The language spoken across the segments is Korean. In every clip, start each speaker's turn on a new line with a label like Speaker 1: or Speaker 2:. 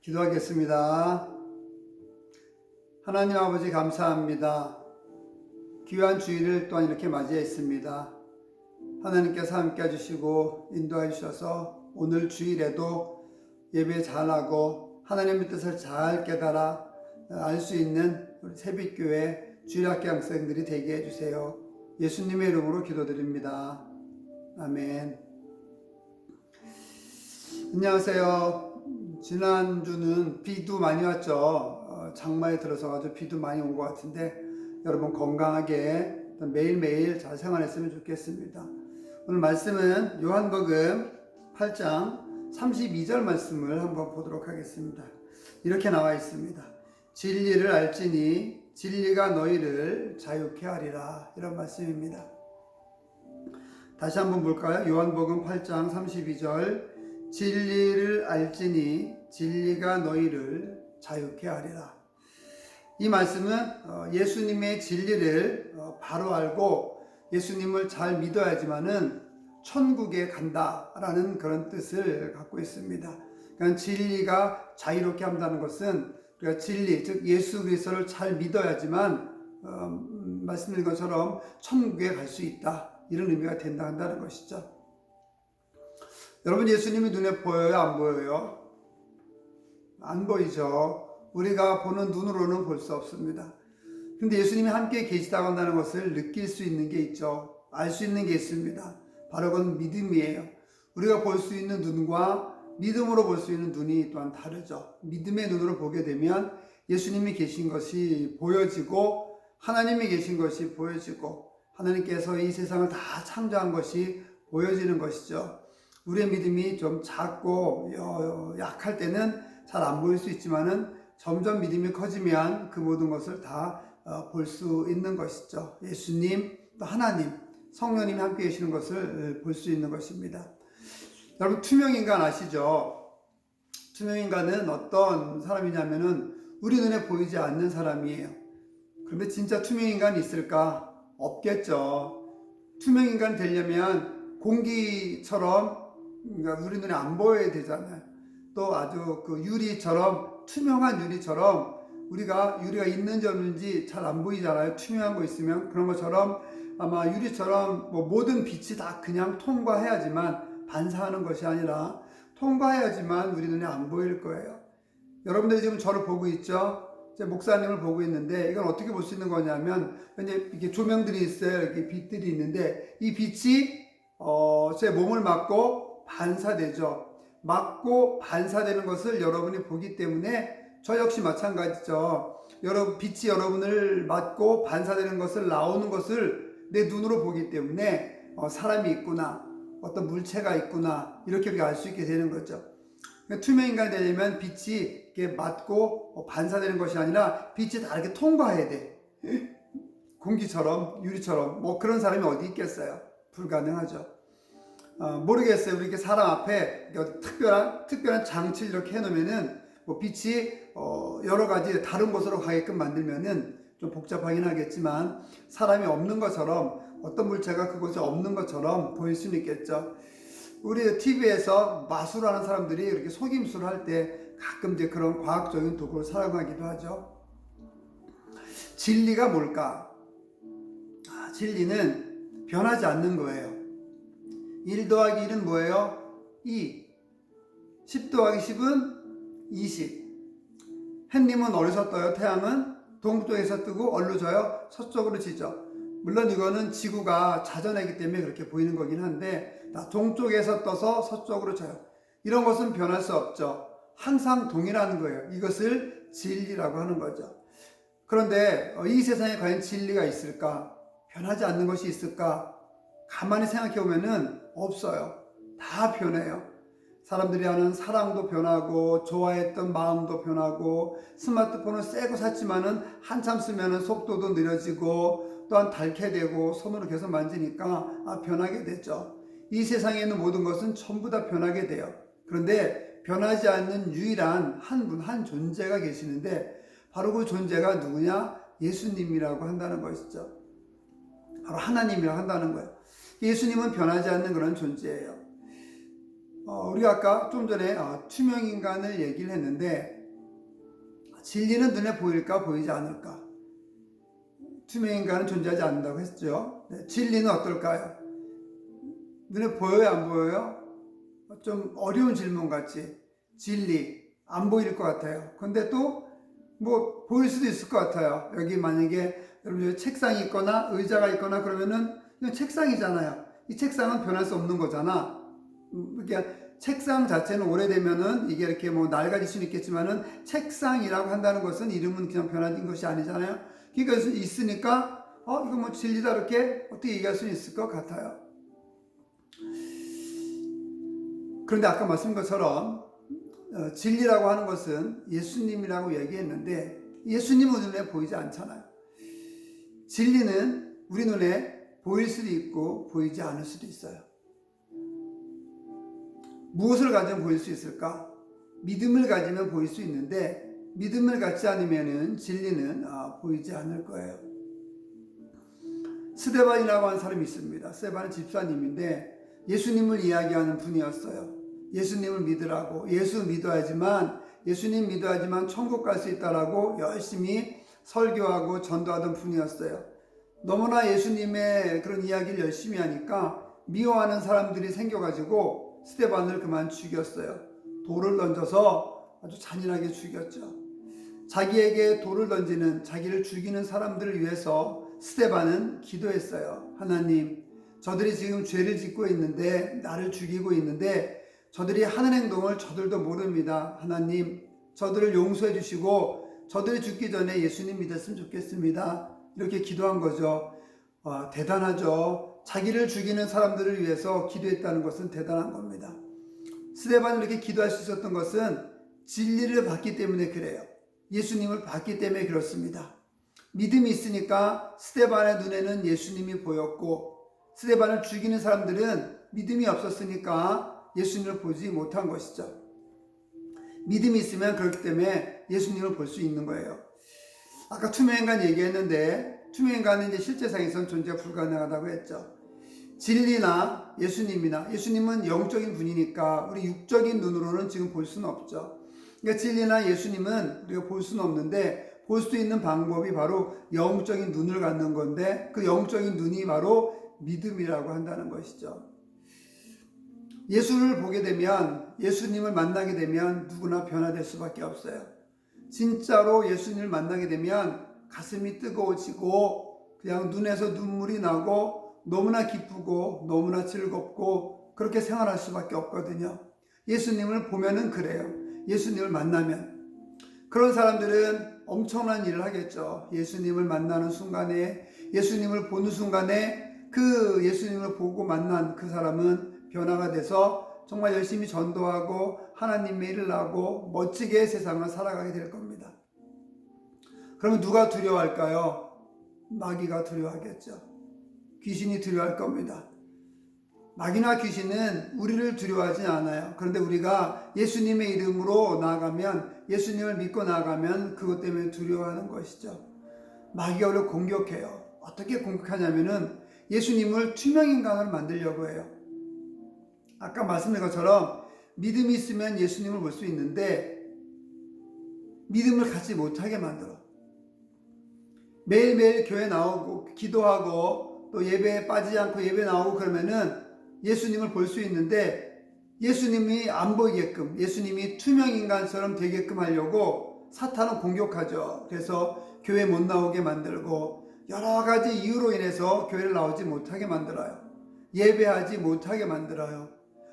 Speaker 1: 기도하겠습니다. 하나님 아버지 감사합니다. 귀한 주일을 또한 이렇게 맞이했습니다. 하나님께서 함께 해주시고 인도해 주셔서 오늘 주일에도 예배 잘하고 하나님의 뜻을 잘 깨달아 알 수 있는 우리 새빛교회 주일학교 학생들이 되게 해주세요. 예수님의 이름으로 기도드립니다. 아멘. 안녕하세요. 지난주는 비도 많이 왔죠. 장마에 들어서 아주 비도 많이 온 것 같은데 여러분 건강하게 매일매일 잘 생활했으면 좋겠습니다. 오늘 말씀은 요한복음 8장 32절 말씀을 한번 보도록 하겠습니다. 이렇게 나와 있습니다. 진리를 알지니 진리가 너희를 자유케 하리라. 이런 말씀입니다. 다시 한번 볼까요? 요한복음 8장 32절 진리를 알지니 진리가 너희를 자유케 하리라. 이 말씀은 예수님의 진리를 바로 알고 예수님을 잘 믿어야지만은 천국에 간다라는 그런 뜻을 갖고 있습니다. 그러니까 진리가 자유롭게 한다는 것은 우리가 진리, 즉 예수 그리스도를 잘 믿어야지만 말씀드린 것처럼 천국에 갈 수 있다. 이런 의미가 된다는 것이죠. 여러분 예수님이 눈에 보여요? 안 보여요? 안 보이죠. 우리가 보는 눈으로는 볼 수 없습니다. 근데 예수님이 함께 계시다고 한다는 것을 느낄 수 있는 게 있죠. 알 수 있는 게 있습니다. 바로 그건 믿음이에요. 우리가 볼 수 있는 눈과 믿음으로 볼 수 있는 눈이 또한 다르죠. 믿음의 눈으로 보게 되면 예수님이 계신 것이 보여지고 하나님이 계신 것이 보여지고 하나님께서 이 세상을 다 창조한 것이 보여지는 것이죠. 우리의 믿음이 좀 작고 약할 때는 잘 안 보일 수 있지만은 점점 믿음이 커지면 그 모든 것을 다 볼 수 있는 것이죠. 예수님, 또 하나님, 성령님이 함께 계시는 것을 볼 수 있는 것입니다. 여러분 투명인간 아시죠? 투명인간은 어떤 사람이냐면은 우리 눈에 보이지 않는 사람이에요. 그런데 진짜 투명인간이 있을까? 없겠죠. 투명인간 되려면 공기처럼 그러니까 우리 눈에 안 보여야 되잖아요. 또 아주 그 유리처럼 투명한 유리처럼 우리가 유리가 있는지 없는지 잘 안 보이잖아요. 투명한 거 있으면 그런 것처럼 아마 유리처럼 모든 빛이 다 그냥 통과해야지만 반사하는 것이 아니라 통과해야지만 우리 눈에 안 보일 거예요. 여러분들이 지금 저를 보고 있죠? 제 목사님을 보고 있는데 이건 어떻게 볼 수 있는 거냐면 이제 이렇게 조명들이 있어요. 이렇게 빛들이 있는데 이 빛이 제 몸을 맞고 반사되죠. 맞고 반사되는 것을 여러분이 보기 때문에 저 역시 마찬가지죠. 빛이 여러분을 맞고 반사되는 것을 나오는 것을 내 눈으로 보기 때문에 사람이 있구나, 어떤 물체가 있구나 이렇게 알 수 있게 되는 거죠. 투명인간이 되려면 빛이 이렇게 맞고 반사되는 것이 아니라 빛이 다 이렇게 통과해야 돼. 공기처럼 유리처럼 그런 사람이 어디 있겠어요? 불가능하죠. 모르겠어요. 우리 이렇게 사람 앞에 특별한 장치를 이렇게 해놓으면은 빛이 여러 가지 다른 곳으로 가게끔 만들면은 좀 복잡하긴 하겠지만 사람이 없는 것처럼 어떤 물체가 그곳에 없는 것처럼 보일 수는 있겠죠. 우리 TV에서 마술하는 사람들이 이렇게 속임수를 할 때 가끔 이제 그런 과학적인 도구를 사용하기도 하죠. 진리가 뭘까? 진리는 변하지 않는 거예요. 1 더하기 1은 뭐예요? 2. 10 더하기 10은 20. 햇님은 어디서 떠요? 태양은 동쪽에서 뜨고 어디로 져요? 서쪽으로 지죠. 물론 이거는 지구가 자전이기 때문에 그렇게 보이는 거긴 한데 동쪽에서 떠서 서쪽으로 져요. 이런 것은 변할 수 없죠. 항상 동일한 거예요. 이것을 진리라고 하는 거죠. 그런데 이 세상에 과연 진리가 있을까? 변하지 않는 것이 있을까? 가만히 생각해 보면은 없어요. 다 변해요. 사람들이 하는 사랑도 변하고 좋아했던 마음도 변하고 스마트폰을 새거 샀지만은 한참 쓰면은 속도도 느려지고 또한 닳게 되고 손으로 계속 만지니까 변하게 되죠. 이 세상에 있는 모든 것은 전부 다 변하게 돼요. 그런데 변하지 않는 유일한 한 분, 한 존재가 계시는데 바로 그 존재가 누구냐? 예수님이라고 한다는 것이죠. 바로 하나님이라고 한다는 거예요. 예수님은 변하지 않는 그런 존재예요. 우리가 아까 좀 전에 투명 인간을 얘기를 했는데 진리는 눈에 보일까 보이지 않을까? 투명 인간은 존재하지 않는다고 했죠. 네, 진리는 어떨까요? 눈에 보여요, 안 보여요? 좀 어려운 질문 같지? 진리 안 보일 것 같아요. 근데 또 뭐 보일 수도 있을 것 같아요. 여기 만약에 여러분 책상이 있거나 의자가 있거나 그러면은 이건 책상이잖아요. 이 책상은 변할 수 없는 거잖아. 그러니까 책상 자체는 오래되면은 이게 이렇게 뭐 낡아질 수는 있겠지만은 책상이라고 한다는 것은 이름은 그냥 변화된 것이 아니잖아요. 그러니까 있으니까 이거 뭐 진리다 이렇게 어떻게 얘기할 수 있을 것 같아요. 그런데 아까 말씀드린 것처럼 진리라고 하는 것은 예수님이라고 얘기했는데 예수님은 눈에 보이지 않잖아요. 진리는 우리 눈에 보일 수도 있고 보이지 않을 수도 있어요. 무엇을 가지면 보일 수 있을까? 믿음을 가지면 보일 수 있는데 믿음을 갖지 않으면 진리는 보이지 않을 거예요. 스데반이라고 하는 사람이 있습니다. 스데반은 집사님인데 예수님을 이야기하는 분이었어요. 예수님을 믿으라고, 예수님 믿어야지만 천국 갈 수 있다라고 열심히 설교하고 전도하던 분이었어요. 너무나 예수님의 그런 이야기를 열심히 하니까 미워하는 사람들이 생겨가지고 스데반을 그만 죽였어요. 돌을 던져서 아주 잔인하게 죽였죠. 자기에게 돌을 던지는, 자기를 죽이는 사람들을 위해서 스데반은 기도했어요. 하나님, 저들이 지금 죄를 짓고 있는데, 나를 죽이고 있는데 저들이 하는 행동을 저들도 모릅니다. 하나님, 저들을 용서해 주시고 저들이 죽기 전에 예수님 믿었으면 좋겠습니다. 이렇게 기도한 거죠. 대단하죠. 자기를 죽이는 사람들을 위해서 기도했다는 것은 대단한 겁니다. 스데반이 이렇게 기도할 수 있었던 것은 진리를 봤기 때문에 그래요. 예수님을 봤기 때문에 그렇습니다. 믿음이 있으니까 스데반의 눈에는 예수님이 보였고 스데반을 죽이는 사람들은 믿음이 없었으니까 예수님을 보지 못한 것이죠. 믿음이 있으면 그렇기 때문에 예수님을 볼 수 있는 거예요. 아까 투명인간 얘기했는데 투명인간은 이제 실제상에서는 존재가 불가능하다고 했죠. 진리나 예수님은 영적인 분이니까 우리 육적인 눈으로는 지금 볼 수는 없죠. 그러니까 진리나 예수님은 우리가 볼 수는 없는데 볼 수 있는 방법이 바로 영적인 눈을 갖는 건데 그 영적인 눈이 바로 믿음이라고 한다는 것이죠. 예수를 보게 되면, 예수님을 만나게 되면 누구나 변화될 수밖에 없어요. 진짜로 예수님을 만나게 되면 가슴이 뜨거워지고 그냥 눈에서 눈물이 나고 너무나 기쁘고 너무나 즐겁고 그렇게 생활할 수밖에 없거든요. 예수님을 보면은 그래요. 예수님을 만나면. 그런 사람들은 엄청난 일을 하겠죠. 예수님을 만나는 순간에, 예수님을 보는 순간에 그 예수님을 보고 만난 그 사람은 변화가 돼서 정말 열심히 전도하고 하나님의 일을 하고 멋지게 세상을 살아가게 될 겁니다. 그러면 누가 두려워할까요? 마귀가 두려워하겠죠. 귀신이 두려워할 겁니다. 마귀나 귀신은 우리를 두려워하지 않아요. 그런데 우리가 예수님의 이름으로 나아가면, 예수님을 믿고 나아가면 그것 때문에 두려워하는 것이죠. 마귀가 우리를 공격해요. 어떻게 공격하냐면은 예수님을 투명인간으로 만들려고 해요. 아까 말씀드린 것처럼 믿음이 있으면 예수님을 볼 수 있는데 믿음을 갖지 못하게 만들어. 매일매일 교회 나오고 기도하고 또 예배에 빠지지 않고 예배 나오고 그러면은 예수님을 볼 수 있는데 예수님이 안 보이게끔, 예수님이 투명인간처럼 되게끔 하려고 사탄은 공격하죠. 그래서 교회 못 나오게 만들고 여러 가지 이유로 인해서 교회를 나오지 못하게 만들어요. 예배하지 못하게 만들어요.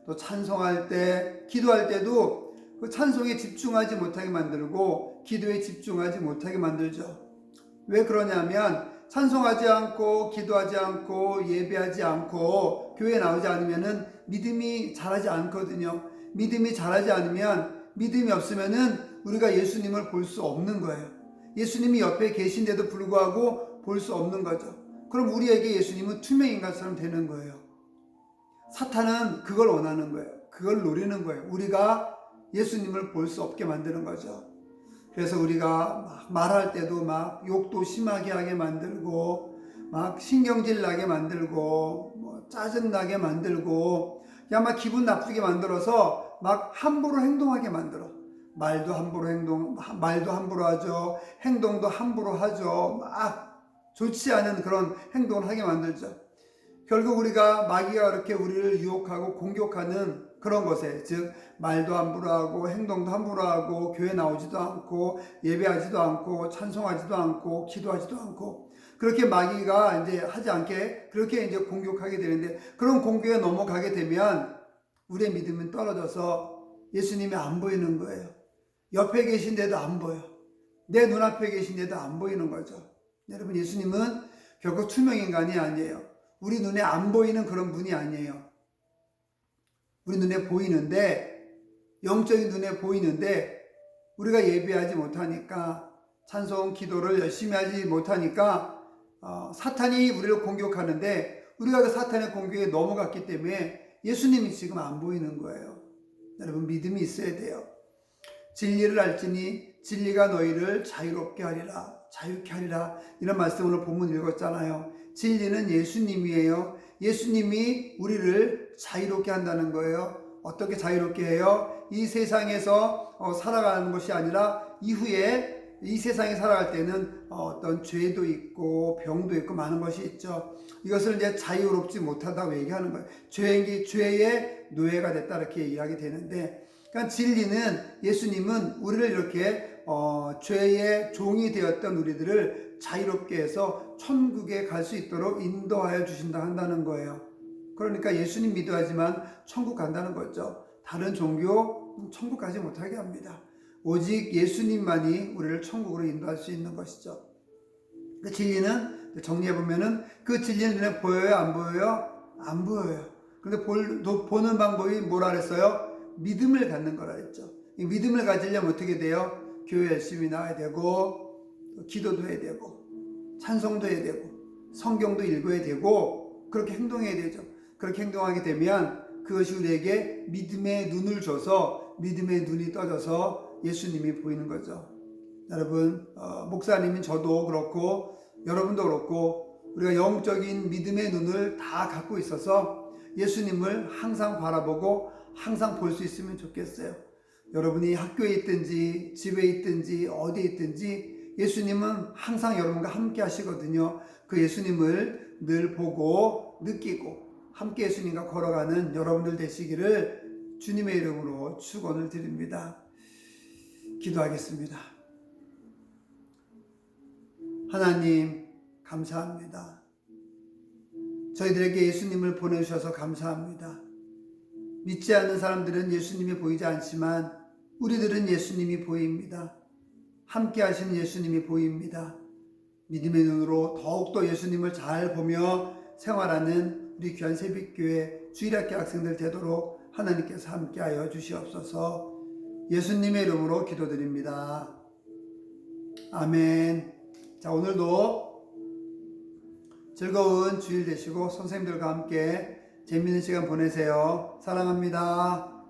Speaker 1: 또 찬송할 때, 기도할 때도 그 찬송에 집중하지 못하게 만들고 기도에 집중하지 못하게 만들죠. 왜 그러냐면 찬송하지 않고 기도하지 않고 예배하지 않고 교회에 나오지 않으면은 믿음이 자라지 않거든요. 믿음이 자라지 않으면, 믿음이 없으면은 우리가 예수님을 볼 수 없는 거예요. 예수님이 옆에 계신데도 불구하고 볼 수 없는 거죠. 그럼 우리에게 예수님은 투명인간처럼 되는 거예요. 사탄은 그걸 원하는 거예요. 그걸 노리는 거예요. 우리가 예수님을 볼 수 없게 만드는 거죠. 그래서 우리가 막 말할 때도 막 욕도 심하게 하게 만들고 막 신경질 나게 만들고 뭐 짜증 나게 만들고 그냥 막 기분 나쁘게 만들어서 막 함부로 행동하게 만들어. 말도 함부로 하죠. 행동도 함부로 하죠. 막 좋지 않은 그런 행동을 하게 만들죠. 결국 우리가 마귀가 그렇게 우리를 유혹하고 공격하는 그런 것에, 즉 말도 함부로 하고 행동도 함부로 하고 교회 나오지도 않고 예배하지도 않고 찬송하지도 않고 기도하지도 않고 그렇게 마귀가 이제 하지 않게 그렇게 이제 공격하게 되는데, 그런 공격에 넘어가게 되면 우리의 믿음은 떨어져서 예수님이 안 보이는 거예요. 옆에 계신데도 안 보여. 내 눈앞에 계신데도 안 보이는 거죠. 여러분, 예수님은 결국 투명인간이 아니에요. 우리 눈에 안 보이는 그런 분이 아니에요. 우리 눈에 보이는데, 영적인 눈에 보이는데 우리가 예배하지 못하니까, 찬송 기도를 열심히 하지 못하니까 사탄이 우리를 공격하는데, 우리가 그 사탄의 공격에 넘어갔기 때문에 예수님이 지금 안 보이는 거예요. 여러분, 믿음이 있어야 돼요. 진리를 알지니 진리가 너희를 자유롭게 하리라, 자유케 하리라, 이런 말씀으로 본문 읽었잖아요. 진리는 예수님이에요. 예수님이 우리를 자유롭게 한다는 거예요. 어떻게 자유롭게 해요? 이 세상에서 살아가는 것이 아니라 이후에 이 세상에 살아갈 때는 어떤 죄도 있고 병도 있고 많은 것이 있죠. 이것을 이제 자유롭지 못하다고 얘기하는 거예요. 죄의 노예가 됐다, 이렇게 이야기 되는데, 그러니까 진리는, 예수님은 우리를 이렇게 죄의 종이 되었던 우리들을 자유롭게 해서 천국에 갈 수 있도록 인도하여 주신다 한다는 거예요. 그러니까 예수님 믿어야지만 천국 간다는 거죠. 다른 종교 천국 가지 못하게 합니다. 오직 예수님만이 우리를 천국으로 인도할 수 있는 것이죠. 그 진리는, 정리해보면은, 그 진리는 눈에 보여요? 안 보여요? 안 보여요. 근데 보는 방법이 뭐라 그랬어요? 믿음을 갖는 거라 했죠. 이 믿음을 가지려면 어떻게 돼요? 교회 열심히 나와야 되고, 기도도 해야 되고, 찬송도 해야 되고, 성경도 읽어야 되고, 그렇게 행동해야 되죠. 그렇게 행동하게 되면 그것이 우리에게 믿음의 눈을 줘서 믿음의 눈이 떠져서 예수님이 보이는 거죠. 여러분, 목사님인 저도 그렇고 여러분도 그렇고 우리가 영적인 믿음의 눈을 다 갖고 있어서 예수님을 항상 바라보고 항상 볼 수 있으면 좋겠어요. 여러분이 학교에 있든지 집에 있든지 어디에 있든지 예수님은 항상 여러분과 함께 하시거든요. 그 예수님을 늘 보고 느끼고 함께 예수님과 걸어가는 여러분들 되시기를 주님의 이름으로 축원을 드립니다. 기도하겠습니다. 하나님, 감사합니다. 저희들에게 예수님을 보내주셔서 감사합니다. 믿지 않는 사람들은 예수님이 보이지 않지만 우리들은 예수님이 보입니다. 함께 하시는 예수님이 보입니다. 믿음의 눈으로 더욱더 예수님을 잘 보며 생활하는 우리 귀한 새벽교회 주일학교 학생들 되도록 하나님께서 함께하여 주시옵소서. 예수님의 이름으로 기도드립니다. 아멘. 자, 오늘도 즐거운 주일 되시고 선생님들과 함께 재미있는 시간 보내세요. 사랑합니다.